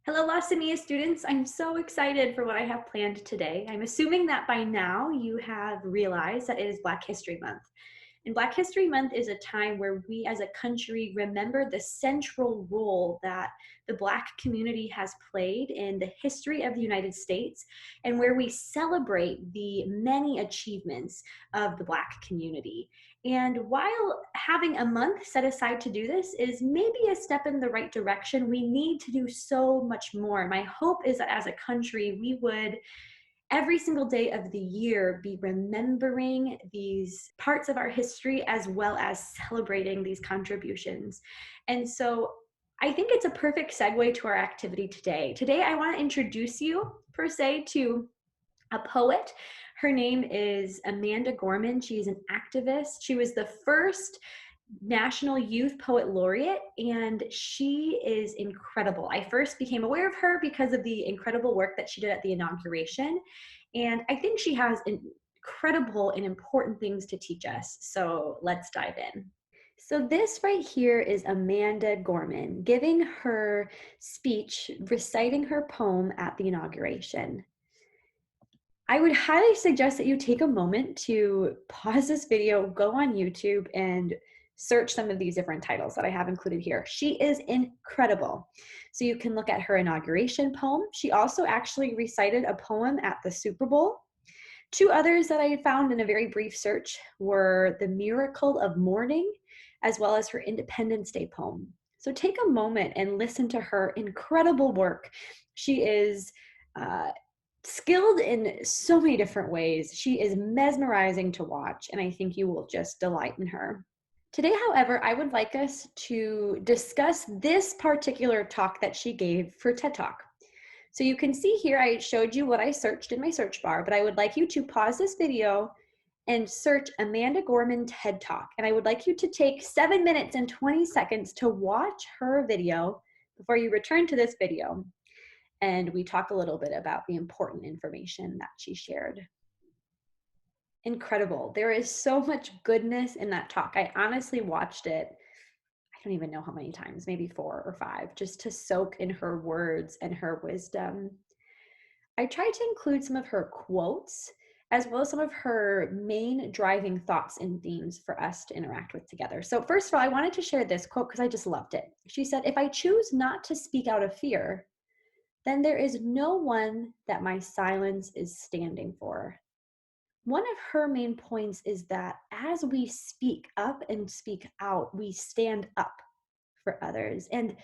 Hello, Lassamia students. I'm so excited for what I have planned today. I'm assuming that by now you have realized that it is Black History Month. And Black History Month is a time where we as a country remember the central role that the Black community has played in the history of the United States and where we celebrate the many achievements of the Black community. And while having a month set aside to do this is maybe a step in the right direction, we need to do so much more. My hope is that as a country, we would every single day of the year be remembering these parts of our history as well as celebrating these contributions. And so I think it's a perfect segue to our activity today. Today, I want to introduce you, per se, to a poet. Her name is Amanda Gorman. She's an activist. She was the first National Youth Poet Laureate, and she is incredible. I first became aware of her because of the incredible work that she did at the inauguration, and I think she has incredible and important things to teach us. So let's dive in. So this right here is Amanda Gorman giving her speech, reciting her poem at the inauguration. I would highly suggest that you take a moment to pause this video, go on YouTube, and search some of these different titles that I have included here. She is incredible. So you can look at her inauguration poem. She also actually recited a poem at the Super Bowl. Two others that I found in a very brief search were The Miracle of Mourning, as well as her Independence Day poem. So take a moment and listen to her incredible work. She is skilled in so many different ways. She is mesmerizing to watch, and I think you will just delight in her. Today, however, I would like us to discuss this particular talk that she gave for TED Talk. So you can see here, I showed you what I searched in my search bar, but I would like you to pause this video and search Amanda Gorman TED Talk. And I would like you to take 7 minutes and 20 seconds to watch her video before you return to this video. And we talk a little bit about the important information that she shared. Incredible. There is so much goodness in that talk. I honestly watched it, I don't even know how many times, maybe 4 or 5, just to soak in her words and her wisdom. I tried to include some of her quotes as well as some of her main driving thoughts and themes for us to interact with together. So first of all, I wanted to share this quote because I just loved it. She said, "If I choose not to speak out of fear, then there is no one that my silence is standing for." One of her main points is that as we speak up and speak out, we stand up for others. And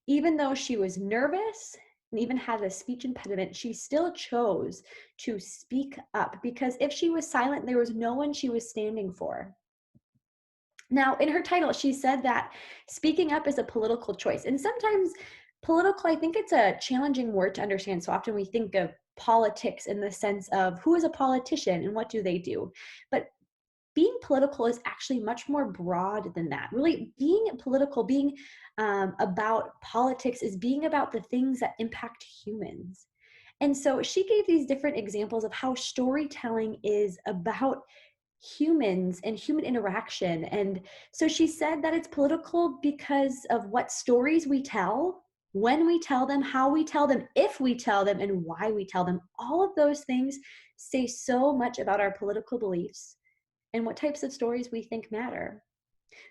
even though she was nervous and even had a speech impediment, she still chose to speak up because if she was silent, there was no one she was standing for. Now, in her title, she said that speaking up is a political choice. And sometimes political, I think it's a challenging word to understand. So often we think of politics in the sense of who is a politician and what do they do. But being political is actually much more broad than that. Really, being political, being about politics is being about the things that impact humans. And so she gave these different examples of how storytelling is about humans and human interaction. And so she said that it's political because of what stories we tell, when we tell them, how we tell them, if we tell them, and why we tell them. All of those things say so much about our political beliefs and what types of stories we think matter.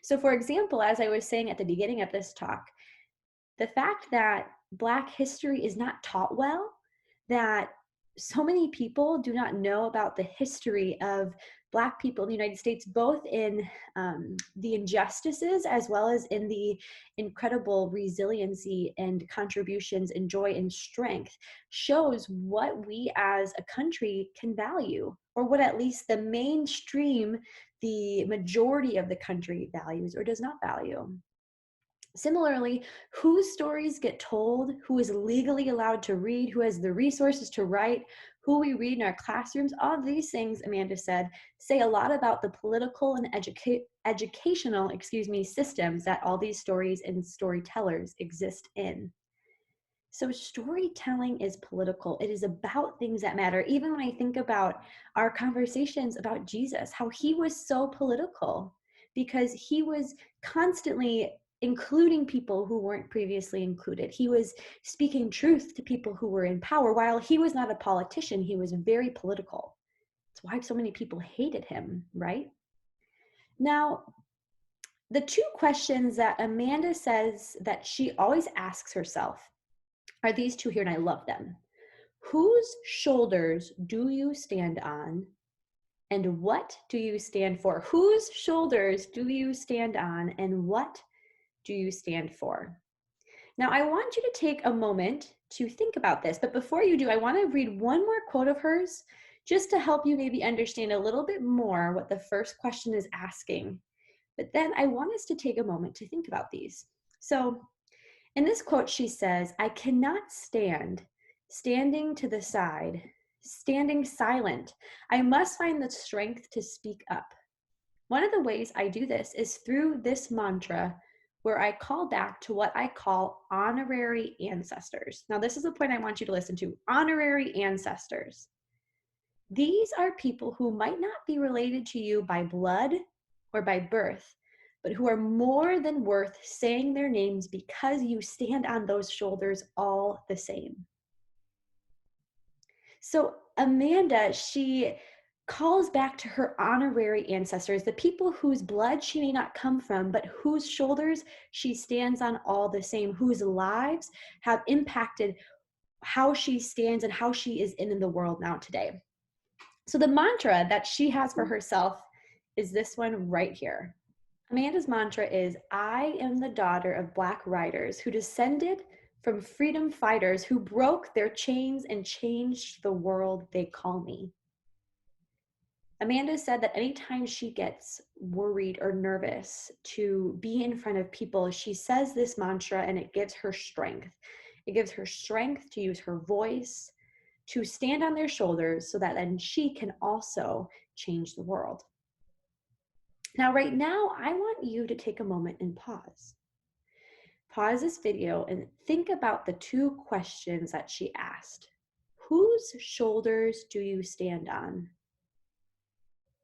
So, for example, as I was saying at the beginning of this talk, the fact that Black history is not taught well, that so many people do not know about the history of Black people in the United States, both in the injustices as well as in the incredible resiliency and contributions and joy and strength, shows what we as a country can value, or what at least the mainstream, the majority of the country values or does not value. Similarly, whose stories get told, who is legally allowed to read, who has the resources to write, who we read in our classrooms, all of these things, Amanda said, say a lot about the political and educational, systems that all these stories and storytellers exist in. So storytelling is political. It is about things that matter. Even when I think about our conversations about Jesus, how he was so political because he was constantly including people who weren't previously included. He was speaking truth to people who were in power. While he was not a politician, he was very political. That's why so many people hated him, right? Now, the two questions that Amanda says that she always asks herself are these two here, and I love them. Whose shoulders do you stand on? And what do you stand for? Whose shoulders do you stand on? And what do you stand for? Now, I want you to take a moment to think about this. But before you do, I want to read one more quote of hers just to help you maybe understand a little bit more what the first question is asking. But then I want us to take a moment to think about these. So in this quote, she says, I cannot stand standing to the side, standing silent. I must find the strength to speak up. One of the ways I do this is through this mantra where I call back to what I call honorary ancestors. Now, this is the point I want you to listen to. Honorary ancestors. These are people who might not be related to you by blood or by birth, but who are more than worth saying their names because you stand on those shoulders all the same. So Amanda, she calls back to her honorary ancestors, the people whose blood she may not come from, but whose shoulders she stands on all the same, whose lives have impacted how she stands and how she is in the world now today. So the mantra that she has for herself is this one right here. Amanda's mantra is, I am the daughter of Black riders who descended from freedom fighters who broke their chains and changed the world they call me. Amanda said that anytime she gets worried or nervous to be in front of people, she says this mantra and it gives her strength. It gives her strength to use her voice, to stand on their shoulders so that then she can also change the world. Now, right now, I want you to take a moment and pause. Pause this video and think about the two questions that she asked. Whose shoulders do you stand on?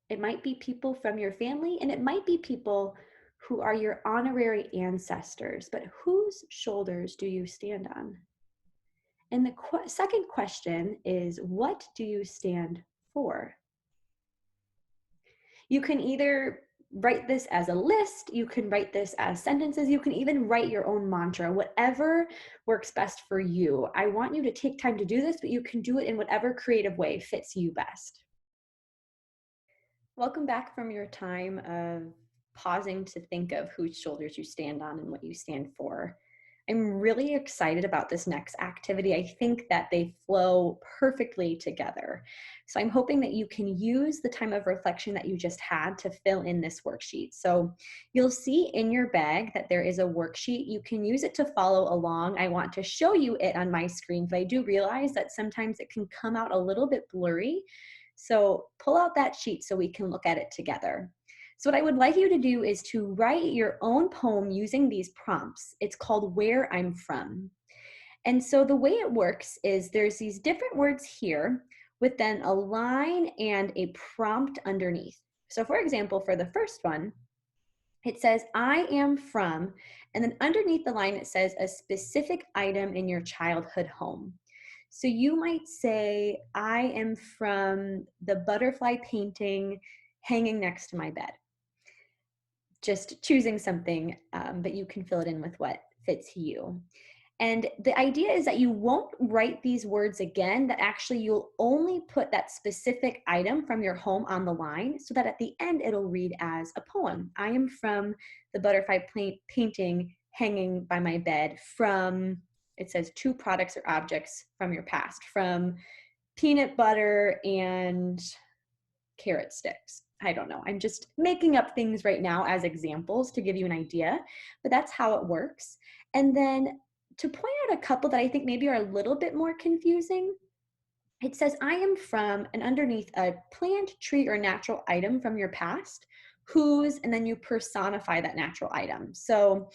It might be people from your family, and it might be people who are your honorary ancestors, but whose shoulders do you stand on? And the second question is, what do you stand for? You can either write this as a list, you can write this as sentences, you can even write your own mantra, whatever works best for you. I want you to take time to do this, but you can do it in whatever creative way fits you best. Welcome back from your time of pausing to think of whose shoulders you stand on and what you stand for. I'm really excited about this next activity. I think that they flow perfectly together. So I'm hoping that you can use the time of reflection that you just had to fill in this worksheet. So you'll see in your bag that there is a worksheet. You can use it to follow along. I want to show you it on my screen, but I do realize that sometimes it can come out a little bit blurry. So pull out that sheet so we can look at it together. So what I would like you to do is to write your own poem using these prompts. It's called Where I'm From. And so the way it works is there's these different words here with then a line and a prompt underneath. So for example, for the first one, it says, I am from, and then underneath the line, it says a specific item in your childhood home. So you might say, I am from the butterfly painting hanging next to my bed. Just choosing something, but you can fill it in with what fits you. And the idea is that you won't write these words again, that actually you'll only put that specific item from your home on the line so that at the end it'll read as a poem. I am from the butterfly painting hanging by my bed from, it says 2 products or objects from your past, from peanut butter and carrot sticks. I don't know. I'm just making up things right now as examples to give you an idea, but that's how it works. And then to point out a couple that I think maybe are a little bit more confusing, it says, I am from, and underneath a plant, tree, or natural item from your past, whose, and then you personify that natural item. So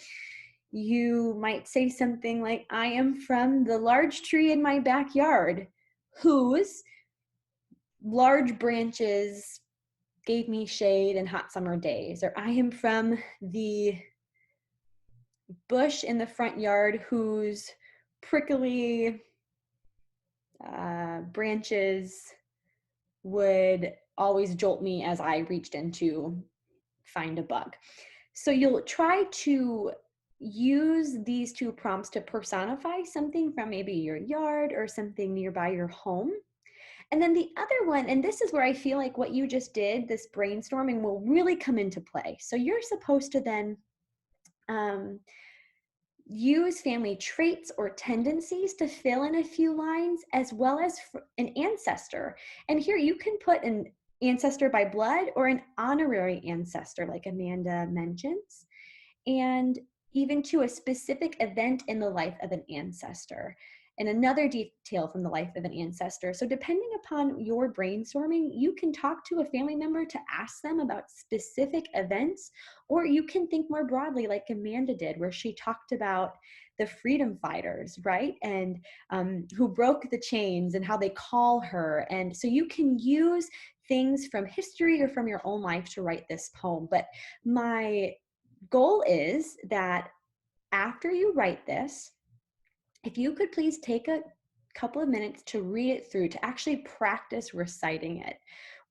you might say something like, I am from the large tree in my backyard, whose large branches gave me shade in hot summer days. Or I am from the bush in the front yard whose prickly branches would always jolt me as I reached in to find a bug. So you'll try to use these two prompts to personify something from maybe your yard or something nearby your home. And then the other one, and this is where I feel like what you just did, this brainstorming will really come into play. So you're supposed to then um, use family traits or tendencies to fill in a few lines, as well as an ancestor. And here you can put an ancestor by blood or an honorary ancestor, like Amanda mentions, and even to a specific event in the life of an ancestor and another detail from the life of an ancestor. So depending upon your brainstorming, you can talk to a family member to ask them about specific events, or you can think more broadly like Amanda did, where she talked about the freedom fighters, right? And who broke the chains and how they call her. And so you can use things from history or from your own life to write this poem. But my goal is that after you write this, if you could please take a couple of minutes to read it through, to actually practice reciting it.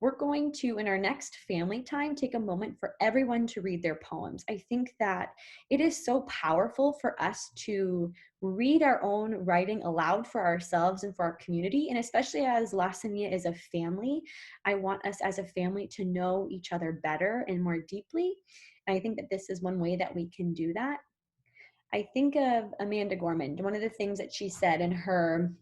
We're going to, in our next family time, take a moment for everyone to read their poems. I think that it is so powerful for us to read our own writing aloud for ourselves and for our community. And especially as La Semilla is a family, I want us as a family to know each other better and more deeply. And I think that this is one way that we can do that. I think of Amanda Gorman. One of the things that she said in her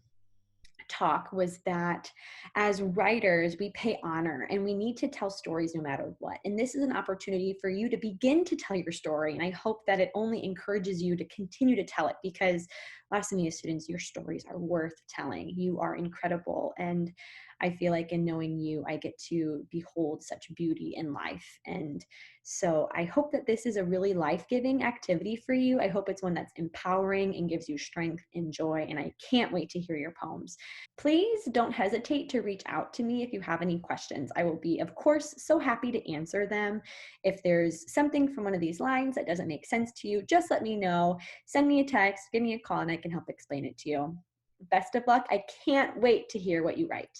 talk was that as writers, we pay honor and we need to tell stories no matter what. And this is an opportunity for you to begin to tell your story. And I hope that it only encourages you to continue to tell it, because La Semilla students, your stories are worth telling. You are incredible. And I feel like in knowing you, I get to behold such beauty in life. And so I hope that this is a really life-giving activity for you. I hope it's one that's empowering and gives you strength and joy. And I can't wait to hear your poems. Please don't hesitate to reach out to me if you have any questions. I will be, of course, so happy to answer them. If there's something from one of these lines that doesn't make sense to you, just let me know. Send me a text, give me a call, and I can help explain it to you. Best of luck. I can't wait to hear what you write.